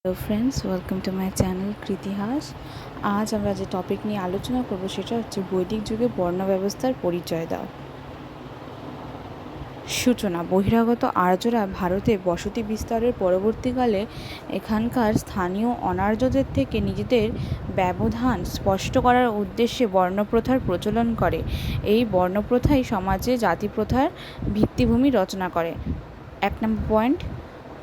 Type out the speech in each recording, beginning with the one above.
Hello friends, welcome to my channel Kritihas. আজ আমরা যে টপিক নিয়ে আলোচনা করব সেটা হচ্ছে বৈদিক যুগে বর্ণ ব্যবস্থার পরিচয় দাও। সূচনা। বহিরাগত আর্যরা ভারতে বসতি বিস্তারের পরবর্তীকালে এখানকার স্থানীয় অনার্যদের থেকে নিজেদের ব্যবধান স্পষ্ট করার উদ্দেশ্যে বর্ণপ্রথার প্রচলন করে। এই বর্ণপ্রথাই সমাজে জাতিপ্রথার ভিত্তিভূমি রচনা করে। 1 নম্বর পয়েন্ট,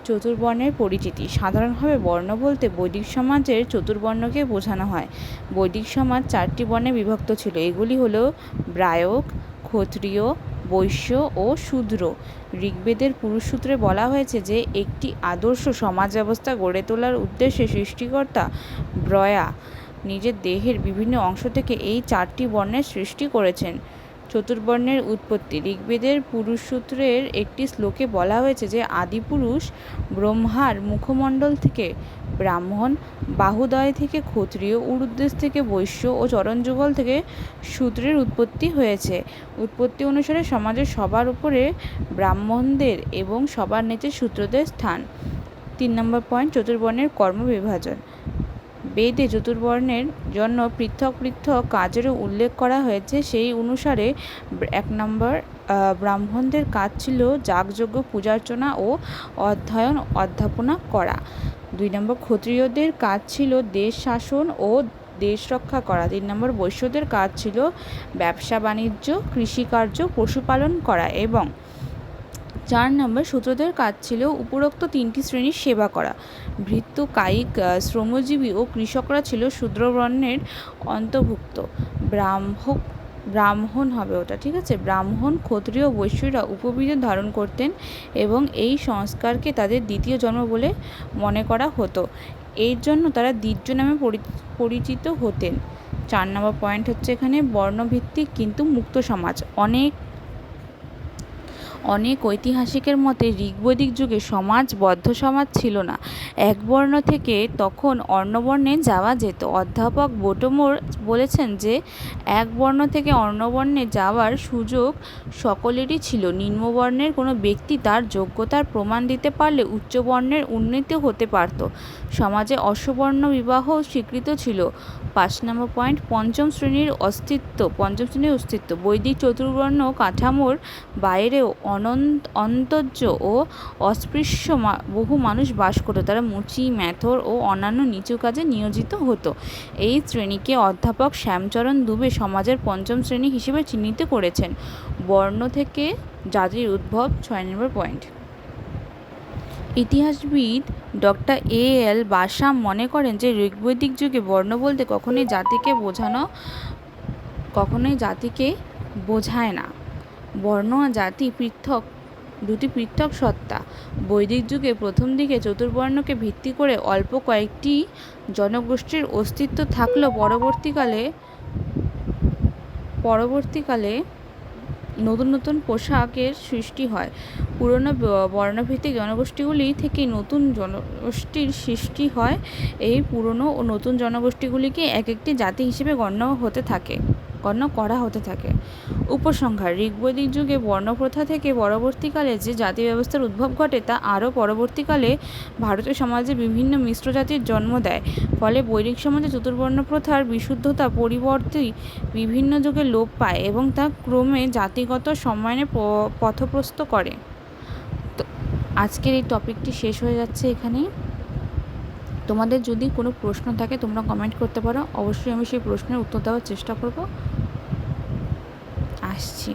চতুর্বর্ণের পরিচিতি। সাধারণভাবে বর্ণ বলতে বৈদিক সমাজের চতুর্বর্ণকে বোঝানো হয়। বৈদিক সমাজ 4টি বর্ণে বিভক্ত ছিল। এগুলি হলো ব্রাহ্মণ, ক্ষত্রিয়, বৈশ্য ও শূদ্র। ঋগ্বেদের পুরুষসূত্রে বলা হয়েছে যে একটি আদর্শ সমাজ ব্যবস্থা গড়ে তোলার উদ্দেশ্যে সৃষ্টিকর্তা ব্রয়া নিজের দেহের বিভিন্ন অংশ থেকে এই 4টি বর্ণের সৃষ্টি করেছেন। চতুর্বর্ণের উৎপত্তি। ঋগ্বেদের পুরুষসূত্রের একটি শ্লোকে বলা হয়েছে যে আদিপুরুষ ব্রহ্মার মুখমণ্ডল থেকে ব্রাহ্মণ, বাহুদয় থেকে ক্ষত্রিয়, ঊর্ধ্বদেশ থেকে বৈশ্য ও চরণযুগল থেকে শূদ্রের উৎপত্তি হয়েছে। উৎপত্তি অনুসারে সমাজের সবার উপরে ব্রাহ্মণদের এবং সবার নিচে শূদ্রদের স্থান। 3 নম্বর পয়েন্ট, চতুর্বর্ণের কর্মবিভাজন। বেদে চতুর্বর্ণের জন্য পৃথক পৃথক কাজেরও উল্লেখ করা হয়েছে। সেই অনুসারে 1 নম্বর, ব্রাহ্মণদের কাজ ছিল যাগযজ্ঞ, পূজার্চনা ও অধ্যয়ন অধ্যাপনা করা। 2 নম্বর, ক্ষত্রিয়দের কাজ ছিল দেশ শাসন ও দেশ রক্ষা করা। 3 নম্বর, বৈশ্যদের কাজ ছিল ব্যবসা বাণিজ্য, কৃষিকার্য, পশুপালন করা। এবং 4 নম্বর, শূদ্রদের কাজ ছিল উপরোক্ত 3টি শ্রেণীর সেবা করা। ভৃত্য, কায়িক, শ্রমজীবী ও কৃষকরা ছিল শূদ্রবর্ণের অন্তর্ভুক্ত। ব্রাহ্মণ হবে ওটা, ঠিক আছে। ব্রাহ্মণ, ক্ষত্রিয়, বৈশ্যরা উপবিধ ধারণ করতেন এবং এই সংস্কারকে তাদের দ্বিতীয় জন্ম বলে মনে করা হতো। এর জন্য তারা দ্বিজ নামে পরিচিত হতেন। 4 নম্বর পয়েন্ট হচ্ছে এখানে বর্ণভিত্তিক কিন্তু মুক্ত সমাজ। অনেক ঐতিহাসিকের মতে ঋগ্বৈদিক যুগে সমাজ বদ্ধ সমাজ ছিল না। এক বর্ণ থেকে তখন অন্য বর্ণে যাওয়া যেত। অধ্যাপক বোটোমোর বলেছেন যে এক বর্ণ থেকে অন্য বর্ণে যাওয়ার সুযোগ সকলেরই ছিল। নিম্নবর্ণের কোনো ব্যক্তি তার যোগ্যতার প্রমাণ দিতে পারলে উচ্চ বর্ণের উন্নীত হতে পারত। সমাজে অশ্ববর্ণ বিবাহ স্বীকৃত ছিল। 5 নম্বর পয়েন্ট, পঞ্চম শ্রেণীর অস্তিত্ব। বৈদিক চতুর্বর্ণ কাঠামোর বাইরেও অন্তর্য ও অস্পৃশ্য বহু মানুষ বাস করত। তারা মুচি, মেথর ও অন্যান্য নিচু কাজে নিয়োজিত হতো। এই শ্রেণীকে অধ্যাপক শ্যামচরণ দুবে সমাজের পঞ্চম শ্রেণী হিসেবে চিহ্নিত করেছেন। বর্ণ থেকে জাতির উদ্ভব। 6 নম্বর পয়েন্ট, ইতিহাসবিদ ডক্টর এ.এল. বাসাম মনে করেন যে ঋগ্বৈদিক যুগে বর্ণ বলতে কখনোই জাতিকে বোঝায় না। বর্ণ আর জাতি দুটি পৃথক সত্তা। বৈদিক যুগে প্রথম দিকে চতুর্বর্ণকে ভিত্তি করে অল্প কয়েকটি জনগোষ্ঠীর অস্তিত্ব থাকলেও পরবর্তীকালে নতুন নতুন পোশাকের সৃষ্টি হয়। পুরনো বর্ণভিত্তিক জনগোষ্ঠীগুলি থেকে নতুন জনগোষ্ঠীর সৃষ্টি হয়। এই পুরনো ও নতুন জনগোষ্ঠীগুলিকে এক একটি জাতি হিসেবে গণ্য করা হতে থাকে। উপসংহার। ঋগ্বৈদিক যুগে বর্ণপ্রথা থেকে পরবর্তীকালে যে জাতি ব্যবস্থার উদ্ভব ঘটে তা আরও পরবর্তীকালে ভারতীয় সমাজে বিভিন্ন মিশ্র জাতির জন্ম দেয়। ফলে বৈদিক সমাজে চতুর্বর্ণ প্রথার বিশুদ্ধতা পরিবর্তে বিভিন্ন যুগে লোপ পায় এবং তা ক্রমে জাতিগত সম্মানে পথপ্রস্ত করে। তো আজকের এই টপিকটি শেষ হয়ে যাচ্ছে এখানেই। তোমাদের যদি কোনো প্রশ্ন থাকে তোমরা কমেন্ট করতে পারো। অবশ্যই আমি সেই প্রশ্নের উত্তর দেওয়ার চেষ্টা করব। আসছি।